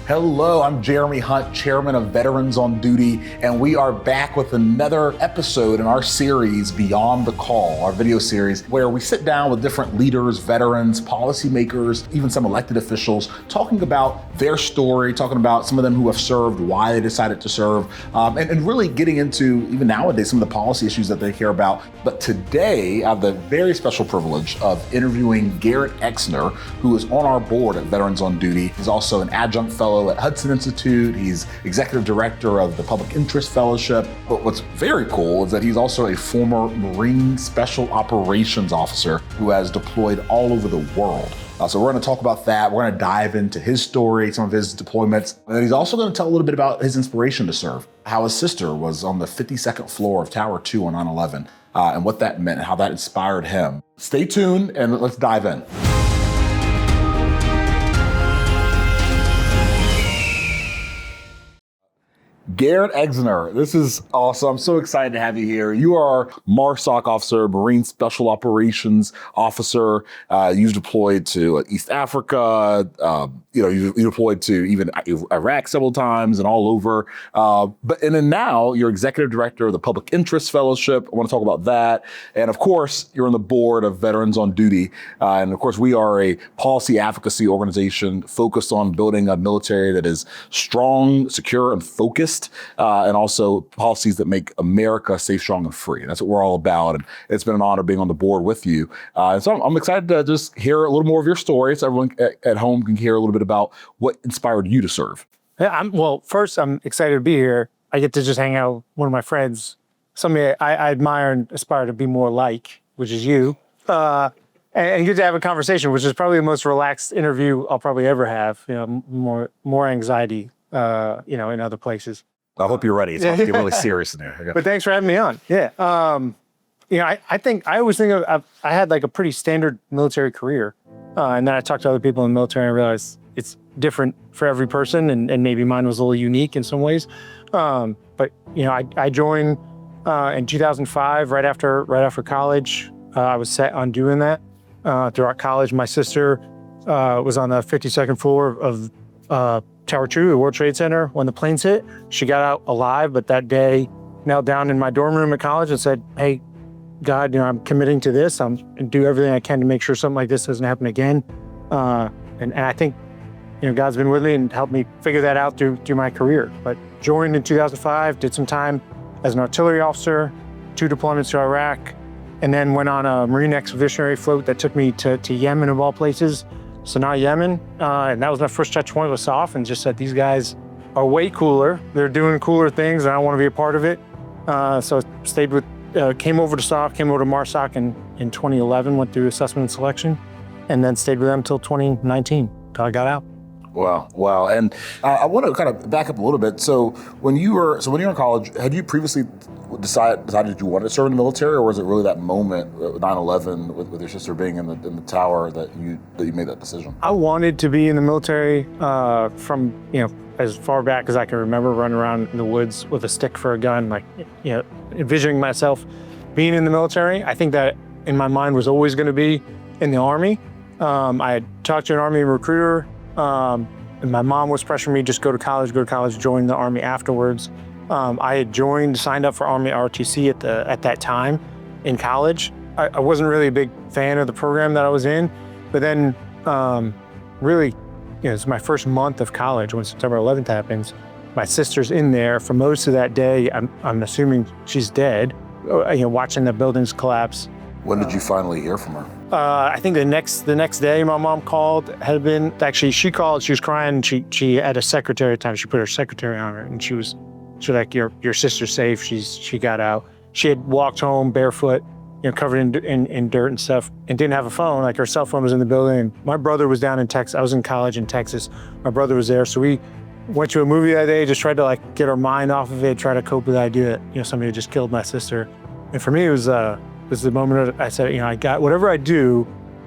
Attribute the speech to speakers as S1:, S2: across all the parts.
S1: Hello, I'm Jeremy Hunt, Chairman of Veterans on Duty, and we are back with another episode in our series, Beyond the Call, our video series, where we sit down with different leaders, veterans, policymakers, even some elected officials, talking about their story, talking about some of them who have served, why they decided to serve, and really getting into, even nowadays, some of the policy issues that they care about. But today, I have the very special privilege of interviewing Garrett Exner, who is on our board at Veterans on Duty. He's also an adjunct fellow at Hudson Institute. He's executive director of the Public Interest Fellowship. But what's very cool is that he's also a former Marine Special Operations officer who has deployed all over the world. So we're going to talk about that. We're going to dive into his story, some of his deployments. And then he's also going to tell a little bit about his inspiration to serve, how his sister was on the 52nd floor of Tower 2 on 9/11, and what that meant and how that inspired him. Stay tuned and let's dive in. Garrett Exner, this is awesome. I'm so excited to have you here. You are MARSOC officer, Marine Special Operations officer. You've deployed to East Africa. You deployed to even Iraq several times and all over. And then now you're executive director of the Public Interest Fellowship. I want to talk about that. And of course, you're on the board of Veterans on Duty. And of course, we are a policy advocacy organization focused on building a military that is strong, secure, and focused. And also policies that make America safe, strong, and free. And that's what we're all about. And it's been an honor being on the board with you. So I'm excited to just hear a little more of your story so everyone at home can hear a little bit about what inspired you to serve.
S2: Yeah, first, I'm excited to be here. I get to just hang out with one of my friends, somebody I admire and aspire to be more like, which is you. And get to have a conversation, which is probably the most relaxed interview I'll probably ever have. More anxiety, in other places.
S1: I hope you're ready. It's about to get really serious in there.
S2: But thanks for having me on. Yeah. I always think I had like a pretty standard military career. And then I talked to other people in the military and I realized it's different for every person. And maybe mine was a little unique in some ways. I joined in 2005, right after college. I was set on doing that. Throughout college, my sister was on the 52nd floor of Tower 2, the World Trade Center, when the planes hit. She got out alive, but that day knelt down in my dorm room at college and said, "Hey, God, I'm committing to this. I'm going to do everything I can to make sure something like this doesn't happen again." And I think, God's been with me and helped me figure that out through my career. But joined in 2005, did some time as an artillery officer, 2 deployments to Iraq, and then went on a Marine expeditionary float that took me to Yemen of all places. Sanaa, Yemen, and that was my first touch point with SOF, and just said, these guys are way cooler. They're doing cooler things, and I want to be a part of it. So came over to SOF, came over to MARSOC in 2011, went through assessment and selection, and then stayed with them until 2019, until I got out.
S1: Wow. And I want to kind of back up a little bit. So when you were in college, had you previously decided you wanted to serve in the military, or was it really that moment, 9/11, with your sister being in the tower that you made that decision?
S2: I wanted to be in the military from as far back as I can remember, running around in the woods with a stick for a gun, envisioning myself being in the military. I think that in my mind was always going to be in the Army. I had talked to an Army recruiter. And my mom was pressuring me, just go to college, join the Army afterwards. I had signed up for Army ROTC at that time in college. I wasn't really a big fan of the program that I was in, but then it's my first month of college when September 11th happens. My sister's in there for most of that day. I'm assuming she's dead, watching the buildings collapse.
S1: When did you finally hear from her?
S2: I think the next day my mom called. She called, she was crying. She had a secretary at the time. She put her secretary on her and she was like, your sister's safe. She got out. She had walked home barefoot, covered in dirt and stuff, and didn't have a phone. Like, her cell phone was in the building. My brother was down in Texas. I was in college in Texas. My brother was there. So we went to a movie that day, just tried to get our mind off of it, try to cope with the idea that, somebody had just killed my sister. And for me, it was the moment I said, I got, whatever I do,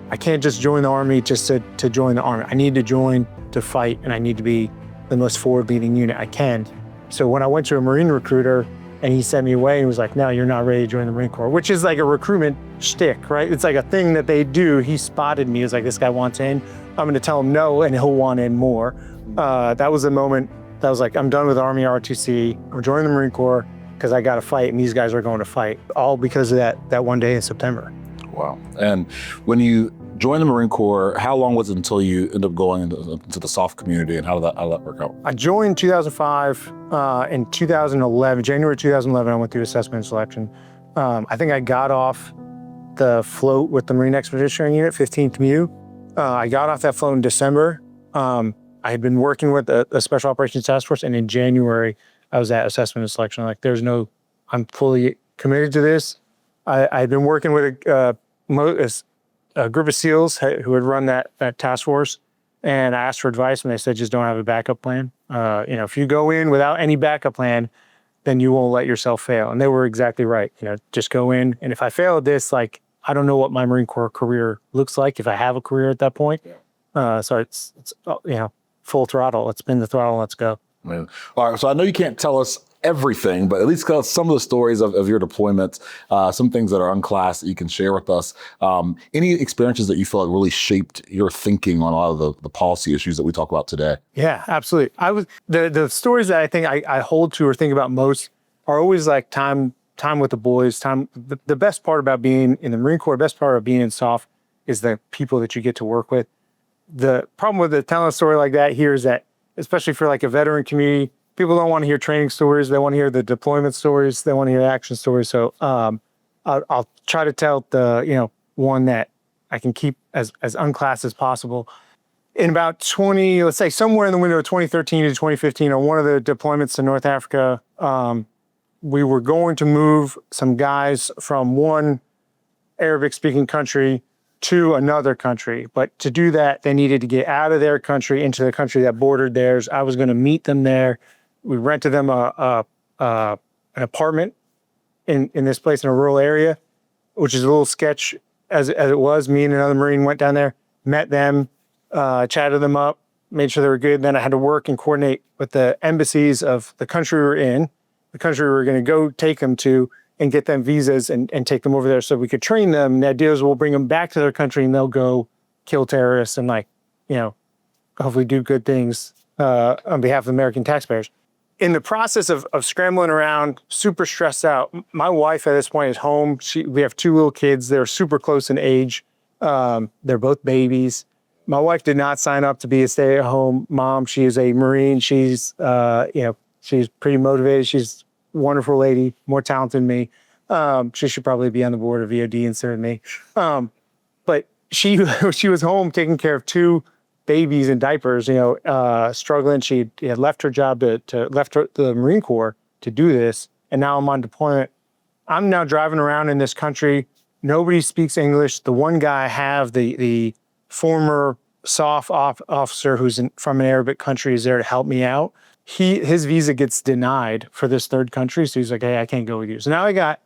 S2: I can't just join the Army just to join the Army. I need to join to fight, and I need to be the most forward-leaning unit I can. So when I went to a Marine recruiter, And he sent me away and was like, no, you're not ready to join the Marine Corps, which is like a recruitment shtick, right? It's like a thing that they do. He spotted me. He was like, this guy wants in. I'm going to tell him no, and he'll want in more. That was a moment that was like, I'm done with Army ROTC. I'm joining the Marine Corps because I got to fight, and these guys are going to fight, all because of that one day in September.
S1: Wow. And when you joined the Marine Corps, how long was it until you ended up going into the SOF community, and how did that work out?
S2: I joined in 2005. In 2011, January 2011, I went through assessment and selection. I think I got off the float with the Marine Expeditionary Unit, 15th MU. I got off that float in December. I had been working with a Special Operations Task Force, and in January, I was at assessment and selection. Like, I'm fully committed to this. I had been working with a group of SEALs who had run that task force, and I asked for advice, and they said, just don't have a backup plan. If you go in without any backup plan, then you won't let yourself fail. And they were exactly right. Just go in, and if I fail at this, like, I don't know what my Marine Corps career looks like if I have a career at that point. So it's full throttle. Let's spin the throttle. Let's go.
S1: All right. So I know you can't tell us everything, but at least tell us some of the stories of your deployments, some things that are unclassed that you can share with us. Any experiences that you feel like really shaped your thinking on a lot of the policy issues that we talk about today?
S2: Yeah, absolutely. The stories that I think I hold to or think about most are always like time with the boys. The best part about being in the Marine Corps, the best part of being in SOF is the people that you get to work with. The problem with telling a story like that here is that, especially for like a veteran community, people don't want to hear training stories. They want to hear the deployment stories. They want to hear action stories. So I'll try to tell the one that I can keep as unclassed as possible. In about let's say somewhere in the window of 2013 to 2015, on one of the deployments to North Africa, we were going to move some guys from one Arabic-speaking country to another country. But to do that, they needed to get out of their country into the country that bordered theirs. I was going to meet them there. We rented them an apartment in this place in a rural area, which is a little sketch as it was. Me and another Marine went down there, met them, chatted them up, made sure they were good. And then I had to work and coordinate with the embassies of the country we were in, the country we were going to go take them to, and get them visas and take them over there so we could train them. And the idea is we'll bring them back to their country and they'll go kill terrorists and hopefully do good things on behalf of American taxpayers. In the process of scrambling around, super stressed out, my wife at this point is home. We have two little kids. They're super close in age. They're both babies. My wife did not sign up to be a stay-at-home mom. She is a Marine. She's pretty motivated. She's a wonderful lady, more talented than me. She should probably be on the board of VOD instead of me. But she was home taking care of two babies in diapers, struggling. She had left her job left the Marine Corps to do this. And now I'm on deployment. I'm now driving around in this country. Nobody speaks English. The one guy I have, the former SOF officer who's from an Arabic country, is there to help me out. His visa gets denied for this third country. So he's like, hey, I can't go with you. So now I got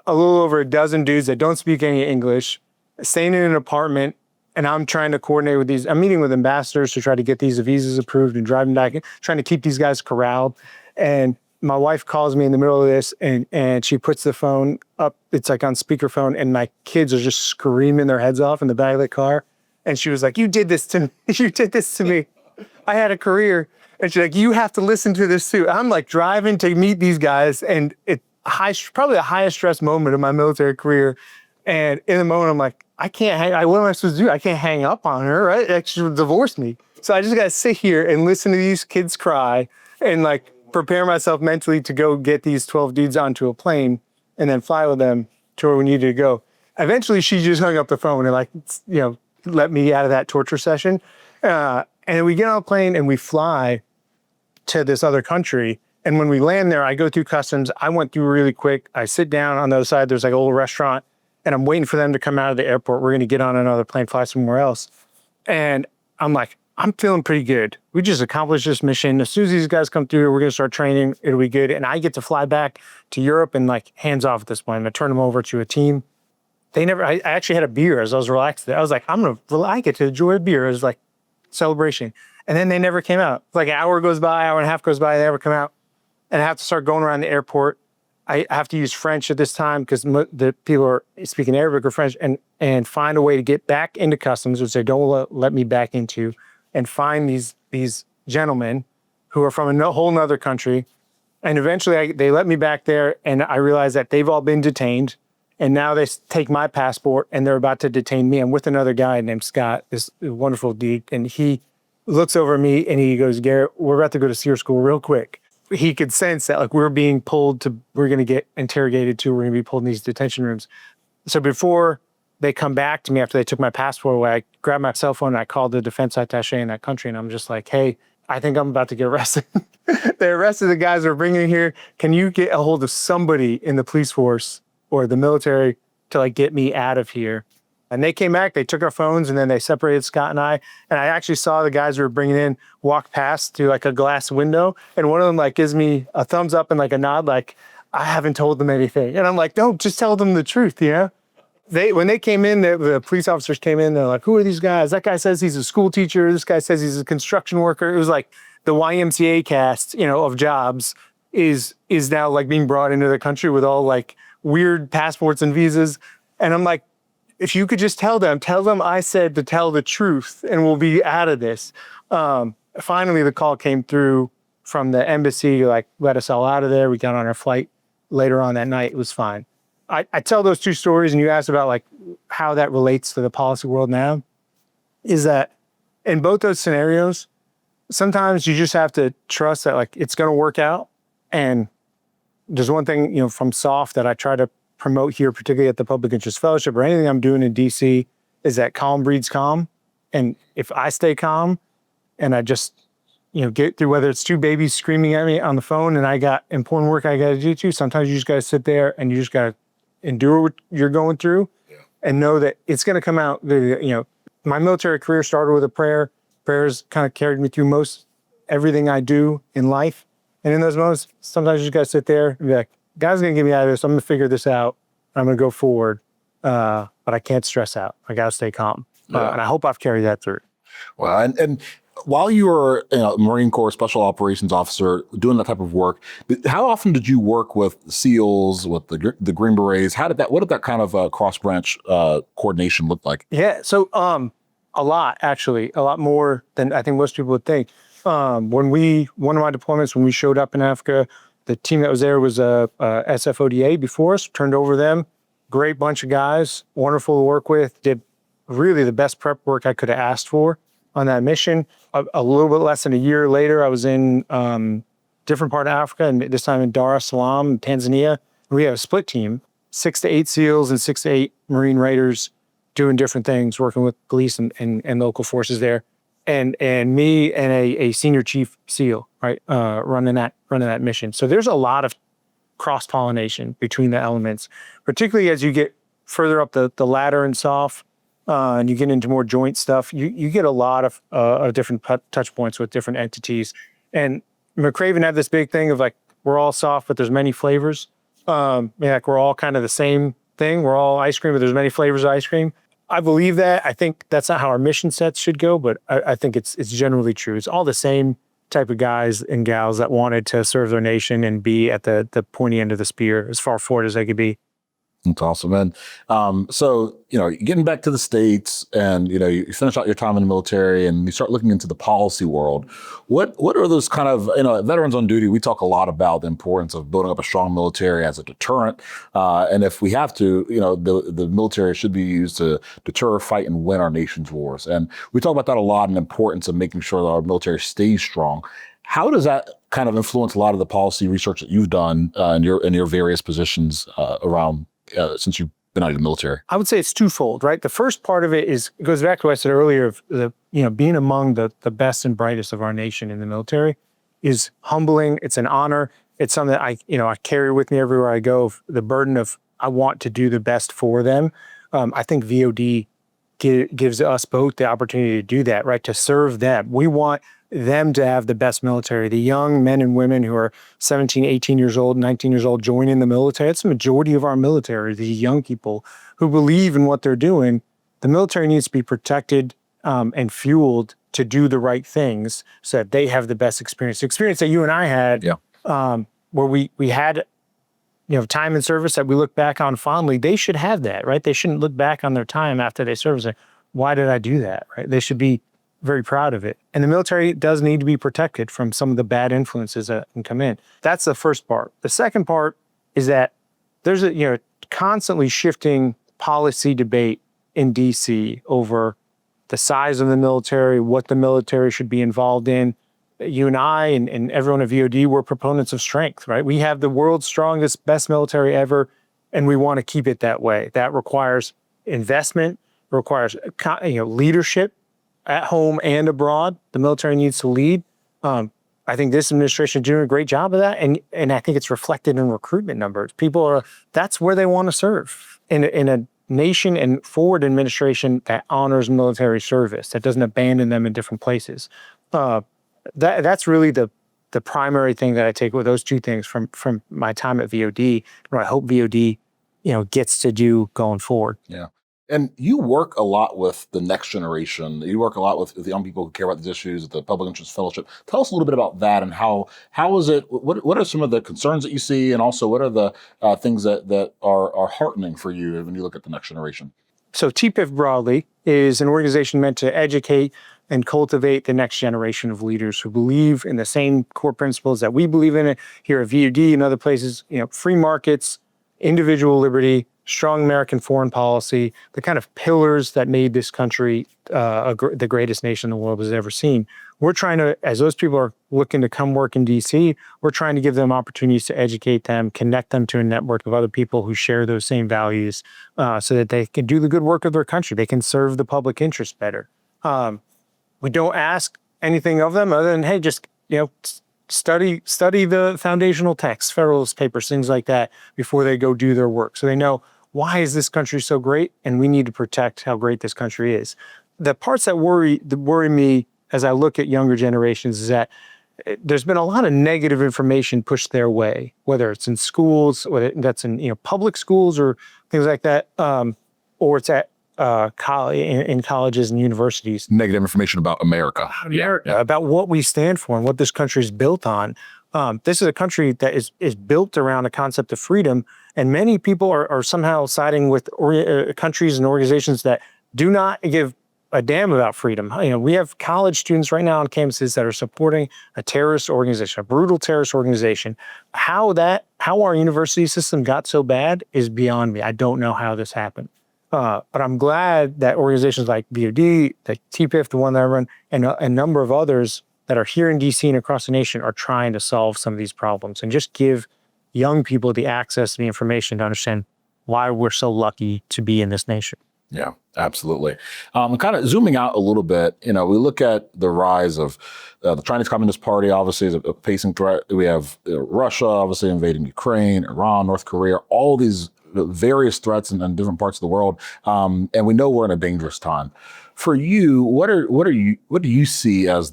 S2: a little over a dozen dudes that don't speak any English, staying in an apartment, and I'm trying to coordinate with these. I'm meeting with ambassadors to try to get these visas approved and driving back, trying to keep these guys corralled. And my wife calls me in the middle of this, and she puts the phone up. It's like on speakerphone, and my kids are just screaming their heads off in the back of the car. And she was like, you did this to me. You did this to me. I had a career. And she's like, you have to listen to this too. I'm like driving to meet these guys, and probably the highest stress moment of my military career. And in the moment, I'm like, what am I supposed to do? I can't hang up on her, right? Like, she would divorce me. So I just got to sit here and listen to these kids cry and like prepare myself mentally to go get these 12 dudes onto a plane and then fly with them to where we needed to go. Eventually, she just hung up the phone and like, let me out of that torture session. And we get on a plane and we fly to this other country. And when we land there, I go through customs. I went through really quick. I sit down on the other side. There's like a little restaurant, and I'm waiting for them to come out of the airport. We're going to get on another plane, fly somewhere else. And I'm like, I'm feeling pretty good. We just accomplished this mission. As soon as these guys come through, we're going to start training. It'll be good. And I get to fly back to Europe and like hands off at this point. And I turn them over to a team. I actually had a beer as I was relaxed there. I was like, I get to enjoy a beer. It was like celebration. And then they never came out. Like an hour goes by, hour and a half goes by, they never come out. And I have to start going around the airport I have to use French at this time because the people are speaking Arabic or French, and find a way to get back into customs, which they don't let me back into, and find these gentlemen who are from a whole nother country. And eventually they let me back there, and I realize that they've all been detained. And now they take my passport and they're about to detain me. I'm with another guy named Scott, this wonderful dude. And he looks over at me and he goes, Garrett, we're about to go to SEER school real quick. He could sense that like we're being pulled we're going to get interrogated too. We're going to be pulled in these detention rooms. So before they come back to me after they took my passport away, I grabbed my cell phone and I called the defense attaché in that country. And I'm just like, hey, I think I'm about to get arrested. They arrested the guys that are bringing me here. Can you get a hold of somebody in the police force or the military to like get me out of here? And they came back, they took our phones, and then they separated Scott and I. And I actually saw the guys we were bringing in walk past through like a glass window. And one of them like gives me a thumbs up and like a nod, like, I haven't told them anything. And I'm like, no, just tell them the truth, you know? When they came in, the police officers came in, they're like, who are these guys? That guy says he's a school teacher. This guy says he's a construction worker. It was like the YMCA cast, you know, of jobs is now like being brought into the country with all like weird passports and visas. And I'm like, if you could just tell them I said to tell the truth and we'll be out of this. Finally, the call came through from the embassy, like let us all out of there. We got on our flight later on that night. It was fine. I tell those two stories, and you asked about like how that relates to the policy world now, is that in both those scenarios, sometimes you just have to trust that like it's going to work out. And there's one thing, you know, from SOFT that I try to promote here, particularly at the Public Interest Fellowship or anything I'm doing in DC, is that calm breeds calm. And if I stay calm and I just, you know, get through, whether it's two babies screaming at me on the phone and I got important work I got to do too, sometimes you just got to sit there and you just got to endure what you're going through and know that it's going to come out. You know, my military career started with a prayer. Prayers kind of carried me through most everything I do in life. And in those moments, sometimes you just got to sit there and be like, God's going to get me out of this. I'm going to figure this out. I'm going to go forward. But I can't stress out. I got to stay calm. And I hope I've carried that through.
S1: Well, and while you were a Marine Corps Special Operations Officer doing that type of work, how often did you work with SEALs, with the Green Berets? What did that kind of cross-branch coordination look like?
S2: Yeah, so a lot, actually, a lot more than I think most people would think. One of my deployments, when we showed up in Africa, the team that was there was a SFODA before us, turned over them. Great bunch of guys, wonderful to work with, did really the best prep work I could have asked for on that mission. A little bit less than a year later, I was in different part of Africa, and this time in Dar es Salaam, Tanzania. We have a split team, 6 to 8 SEALs and 6 to 8 Marine Raiders doing different things, working with police and local forces there. And me and a senior chief SEAL, right, running that mission. So there's a lot of cross-pollination between the elements, particularly as you get further up the ladder in SOF, and you get into more joint stuff. You get a lot of different touch points with different entities. And McRaven had this big thing of like, we're all SOF, but there's many flavors. Like we're all kind of the same thing. We're all ice cream, but there's many flavors of ice cream. I believe that. I think that's not how our mission sets should go, but I think it's generally true. It's all the same type of guys and gals that wanted to serve their nation and be at the pointy end of the spear as far forward as they could be.
S1: That's awesome, man. So, getting back to the States and, you finish out your time in the military and you start looking into the policy world. What are those kind of, veterans on duty, we talk a lot about the importance of building up a strong military as a deterrent. And if we have to, the military should be used to deter, fight, and win our nation's wars. And we talk about that a lot and the importance of making sure that our military stays strong. How does that kind of influence a lot of the policy research that you've done in your various positions around since you've been out of the military? I
S2: would say it's twofold, right? The first part of it goes back to what I said earlier of being among the best and brightest of our nation in the military is humbling. It's an honor. It's something that I carry with me everywhere I go. The burden of I want to do the best for them. I think VOD gives us both the opportunity to do that, right? To serve them. We want them to have the best military. The young men and women who are 17, 18 years old, 19 years old, joining the military. It's the majority of our military, the young people who believe in what they're doing. The military needs to be protected and fueled to do the right things so that they have the best experience. The experience that you and I had, where we had time in service that we look back on fondly, they should have that, right? They shouldn't look back on their time after they serve and say, why did I do that, right? They should be very proud of it. And the military does need to be protected from some of the bad influences that can come in. That's the first part. The second part is that there's a constantly shifting policy debate in DC over the size of the military, what the military should be involved in. You and I and everyone at VOD, we're proponents of strength, right? We have the world's strongest, best military ever, and we want to keep it that way. That requires investment, requires leadership at home and abroad. The military needs to lead. I think this administration is doing a great job of that, and I think it's reflected in recruitment numbers. That's where they want to serve. In a nation and forward administration that honors military service, that doesn't abandon them in different places. That's really the primary thing that I take with those two things from my time at VOD, and what I hope VOD gets to do going forward.
S1: Yeah. And you work a lot with the next generation. You work a lot with the young people who care about these issues at the Public Interest Fellowship. Tell us a little bit about that and how is it, what are some of the concerns that you see, and also what are the things that are heartening for you when you look at the next generation?
S2: So TPIF broadly is an organization meant to educate and cultivate the next generation of leaders who believe in the same core principles that we believe in it here at VOD and other places, free markets, individual liberty, strong American foreign policy, the kind of pillars that made this country the greatest nation the world has ever seen. We're trying to, as those people are looking to come work in DC, we're trying to give them opportunities to educate them, connect them to a network of other people who share those same values so that they can do the good work of their country. They can serve the public interest better. We don't ask anything of them other than, hey, just, study the foundational texts, Federalist Papers, things like that before they go do their work. So they know, why is this country so great? And we need to protect how great this country is. The parts that worry me as I look at younger generations is that there's been a lot of negative information pushed their way, whether it's in schools, whether that's in public schools or things like that, or it's at in colleges and universities.
S1: Negative information about America.
S2: About what we stand for and what this country is built on. This is a country that is built around a concept of freedom, and many people are somehow siding with countries and organizations that do not give a damn about freedom. We have college students right now on campuses that are supporting a terrorist organization, a brutal terrorist organization. How our university system got so bad is beyond me. I don't know how this happened. But I'm glad that organizations like VOD, like TPIF, the one that I run, and a number of others that are here in DC and across the nation are trying to solve some of these problems and just give young people the access to the information to understand why we're so lucky to be in this nation.
S1: Yeah, absolutely. Kind of zooming out a little bit, we look at the rise of the Chinese Communist Party, obviously, is a facing threat. We have Russia, obviously, invading Ukraine, Iran, North Korea, all these various threats in different parts of the world. And we know we're in a dangerous time. For you, what do you see as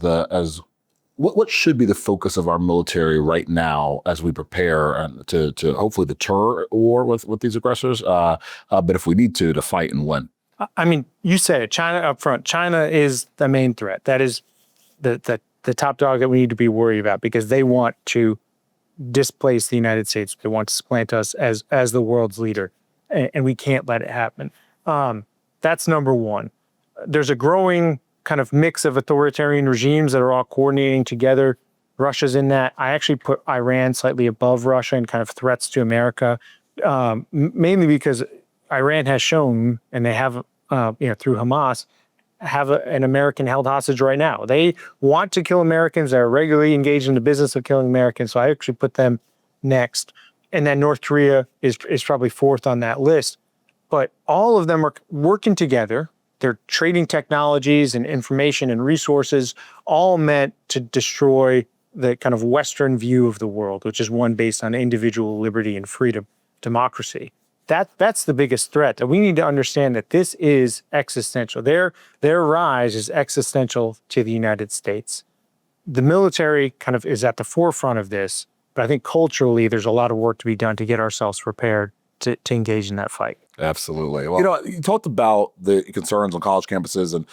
S1: what should be the focus of our military right now as we prepare to hopefully deter war with these aggressors, but if we need to fight and win?
S2: I mean, you said it, China up front. China is the main threat. That is the top dog that we need to be worried about, because they want to displace the United States. They want to supplant us as the world's leader, and we can't let it happen. That's number one. There's a growing kind of mix of authoritarian regimes that are all coordinating together. Russia's in that. I actually put Iran slightly above Russia in kind of threats to America, mainly because Iran has shown, and they have, through Hamas, have an American held hostage right now. They want to kill Americans. They're regularly engaged in the business of killing Americans. So I actually put them next. And then North Korea is probably fourth on that list. But all of them are working together. They're trading technologies and information and resources, all meant to destroy the kind of Western view of the world, which is one based on individual liberty and freedom, democracy. That's the biggest threat. And we need to understand that this is existential. Their rise is existential to the United States. The military kind of is at the forefront of this, but I think culturally there's a lot of work to be done to get ourselves prepared to engage in that fight.
S1: Absolutely. Well, you talked about the concerns on college campuses, and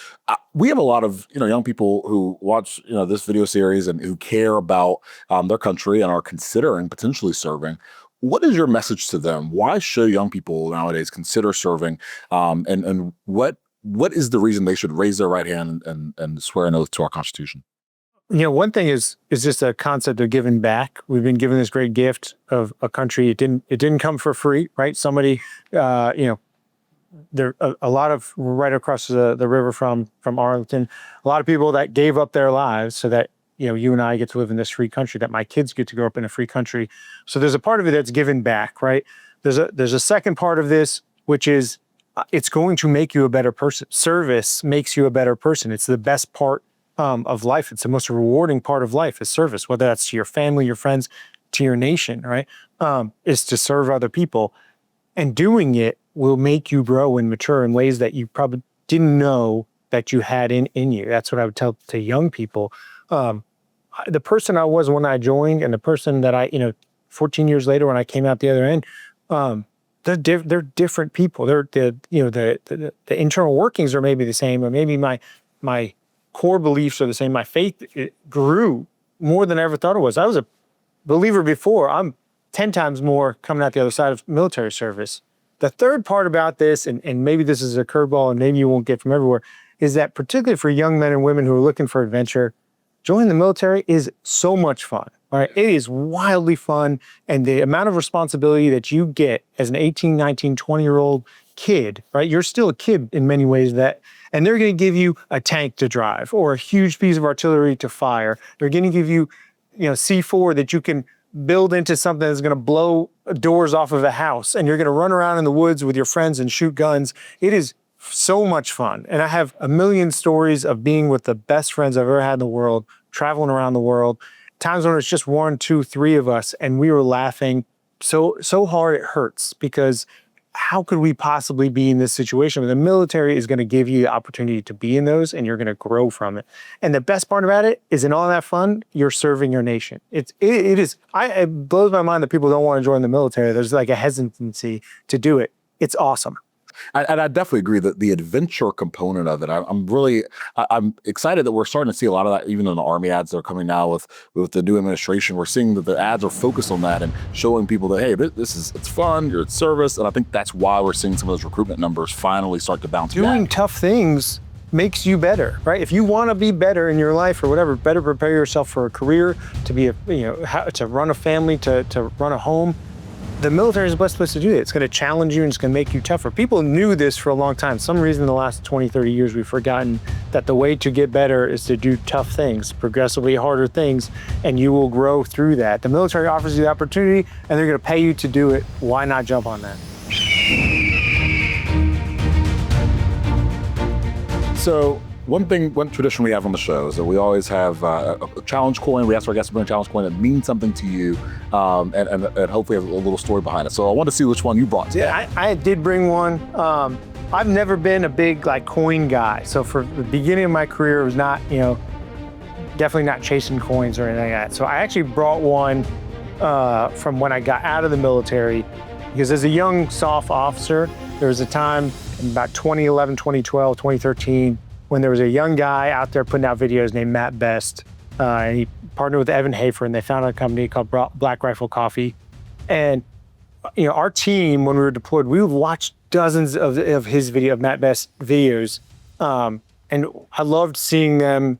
S1: we have a lot of young people who watch this video series and who care about their country and are considering potentially serving. What is your message to them? Why should young people nowadays consider serving? And what is the reason they should raise their right hand and swear an oath to our Constitution?
S2: One thing is just a concept of giving back. We've been given this great gift of a country. It didn't come for free, right? Somebody, there a lot of right across the river from Arlington, a lot of people that gave up their lives so that you and I get to live in this free country, that my kids get to grow up in a free country. So there's a part of it that's given back, right? There's a second part of this, which is it's going to make you a better person. Service makes you a better person. It's the best part of life. It's the most rewarding part of life is service, whether that's to your family, your friends, to your nation, right? Is to serve other people. And doing it will make you grow and mature in ways that you probably didn't know that you had in you. That's what I would tell to young people. The person I was when I joined and the person that I, 14 years later when I came out the other end, they're different people. The internal workings are maybe the same, or maybe my core beliefs are the same. My faith grew more than I ever thought it was. I was a believer before. I'm 10 times more coming out the other side of military service. The third part about this, and maybe this is a curveball and maybe you won't get from everywhere, is that particularly for young men and women who are looking for adventure, joining the military is so much fun. All right, it is wildly fun, and the amount of responsibility that you get as an 18, 19, 20-year-old kid, right? You're still a kid in many ways, and they're going to give you a tank to drive or a huge piece of artillery to fire. They're going to give you, C4 that you can build into something that's going to blow doors off of a house, and you're going to run around in the woods with your friends and shoot guns. It is so much fun. And I have a million stories of being with the best friends I've ever had in the world, traveling around the world, times when it's just 1, 2, 3 of us, and we were laughing so hard it hurts, because how could we possibly be in this situation? The military is going to give you the opportunity to be in those, and you're going to grow from it. And the best part about it is, in all that fun, you're serving your nation. It blows my mind that people don't want to join the military. There's like a hesitancy to do it. It's awesome.
S1: And I definitely agree that the adventure component of it, I'm excited that we're starting to see a lot of that, even in the Army ads that are coming now with the new administration. We're seeing that the ads are focused on that and showing people that, hey, it's fun, you're at service. And I think that's why we're seeing some of those recruitment numbers finally start to bounce back.
S2: Doing tough things makes you better, right? If you want to be better in your life or whatever, better prepare yourself for a career, to be to run a family, to run a home. The military is the best place to do it. It's going to challenge you and it's going to make you tougher. People knew this for a long time. Some reason in the last 20, 30 years, we've forgotten that the way to get better is to do tough things, progressively harder things, and you will grow through that. The military offers you the opportunity and they're going to pay you to do it. Why not jump on that?
S1: So one tradition we have on the show is that we always have a challenge coin. We ask our guests to bring a challenge coin that means something to you, and hopefully have a little story behind it. So I want to see which one you brought today.
S2: Yeah, I did bring one. I've never been a big coin guy. So for the beginning of my career, it was not, definitely not chasing coins or anything like that. So I actually brought one from when I got out of the military, because as a young SOF officer, there was a time in about 2011, 2012, 2013, when there was a young guy out there putting out videos named Matt Best, and he partnered with Evan Hafer, and they founded a company called Black Rifle Coffee. And our team, when we were deployed, we would watch dozens of Matt Best videos, and I loved seeing them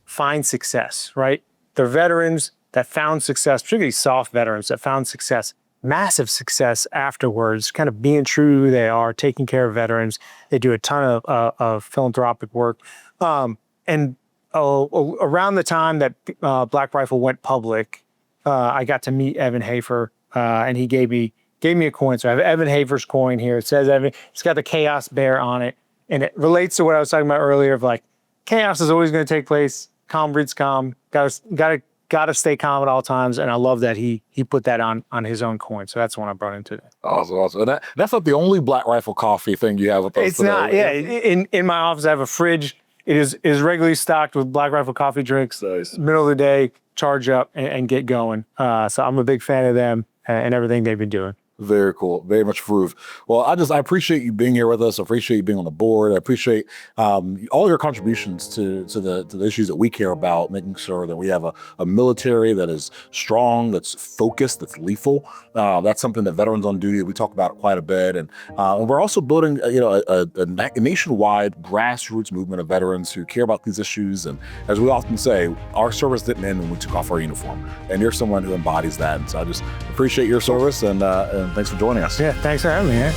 S2: find success. Right, they're veterans that found success, particularly SOF veterans that found success. Massive success afterwards, kind of being true to who they are, taking care of veterans. They do a ton of philanthropic work. And around the time that Black Rifle went public, I got to meet Evan Hafer, and he gave me a coin. So I have Evan Hafer's coin here. It says Evan. It's got the Chaos Bear on it, and it relates to what I was talking about earlier of chaos is always going to take place. Calm breeds calm. Got to stay calm at all times, and I love that he put that on his own coin. So that's the one I brought in today.
S1: Awesome. And that's not the only Black Rifle Coffee thing you have with us.
S2: It's not. Yeah, in my office I have a fridge. It is regularly stocked with Black Rifle Coffee drinks.
S1: Nice.
S2: Middle of the day, charge up and get going. So I'm a big fan of them and everything they've been doing.
S1: Very cool. Very much approved. Well, I appreciate you being here with us. I appreciate you being on the board. I appreciate all your contributions to the issues that we care about, making sure that we have a military that is strong, that's focused, that's lethal. That's something that Veterans on Duty, we talk about quite a bit. And we're also building, a nationwide grassroots movement of veterans who care about these issues. And as we often say, our service didn't end when we took off our uniform. And you're someone who embodies that. And so I just appreciate your service and thanks for joining us.
S2: Yeah, thanks for having me. Man.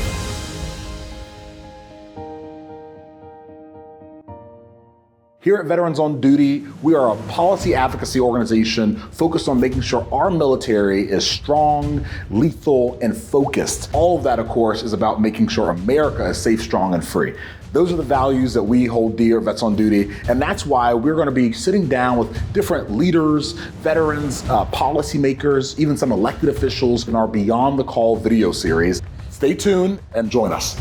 S1: Here at Veterans on Duty, we are a policy advocacy organization focused on making sure our military is strong, lethal, and focused. All of that, of course, is about making sure America is safe, strong, and free. Those are the values that we hold dear at Vets on Duty, and that's why we're going to be sitting down with different leaders, veterans, policymakers, even some elected officials in our Beyond the Call video series. Stay tuned and join us.